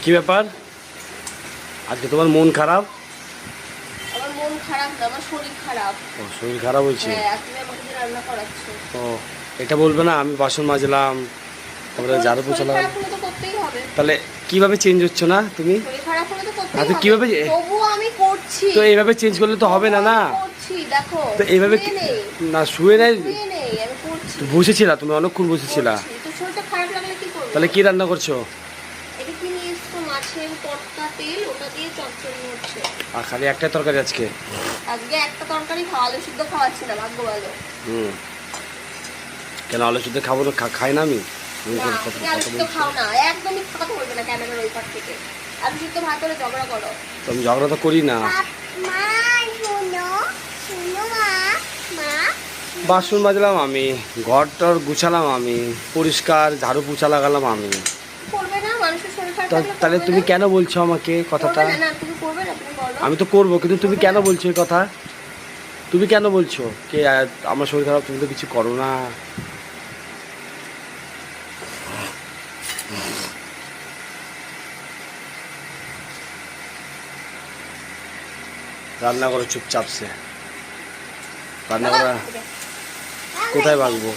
কি ব্যাপার? আজকে তোমার মন খারাপ? আমার মন খারাপ না, আমার শরীর খারাপ। ও, শরীর খারাপ হয়েছে? হ্যাঁ, তুমি আমাকে দিয়ে রান্না করাচ্ছো। ও, এটা বলবে না? আমি বাসন মাজলাম, তারপরে ঝাড়ু শরীর পোছালাম। খারাপ হলে তো করতেই হবে। তাহলে কিভাবে চেঞ্জ হচ্ছ না তুমি? শরীর খারাপ হলে তো করতেই আচ্ছা, হবে। কিভাবে? তবুও আমি করছি। তো এইভাবে চেঞ্জ করলে তো হবে না না। করছি, দেখো। তো এইভাবে শুয়ে নেই। না, শুয়ে নাই। শুয়ে নেই, আমি করছি। তো বসেছিলা, তুমি অনেকক্ষণ বসেছিলা। করছি। তো শরীরটা খারাপ লাগলে কি করবো? তাহলে কি রান্না করছো? এটা কি নিয়ে এসছো? মাছের পটকা তেল, ওটা দিয়ে চচ্চড়ি হচ্ছে। আর খালি একটা তরকারি আজকে? আজকে একটা তরকারি খাওয়ালে, শুদ্ধ খাওয়াচ্ছি না, ভাগ্য ভালো। কেন আলু শুদ্ধ খাবো না? খাই না আমি? তুমি না, কথা তুমি আলু সিদ্ধ বলছো। খাও না, একদমই কথা বলবে না ক্যামেরার ওই পার থেকে। আলু সিদ্ধ ভাত হলে ঝগড়া করো। তো আমি ঝগড়া তো করি না। মা, শোনো, শোনো মা, মা। বাসন মাজলাম আমি, ঘর টর গুছালাম আমি, পরিষ্কার ঝাড়ু পোছা লাগালাম আমি। করবে না? মানুষের শরীর খারাপ থাকলে তাহলে করবে তুমি না? কেন বলছো আমাকে কথাটা? করবে না, না, তুমি করবে না, তুমি বলো। আমি তো করবো, কিন্তু তুমি কেন বলছো এই কথা? তুমি কেন বলছো কে আমার শরীর খারাপ? তুমি তো কিছু করো না। রান্না করো চুপচাপ সে। রান্না করা কোথায় ভাগবো?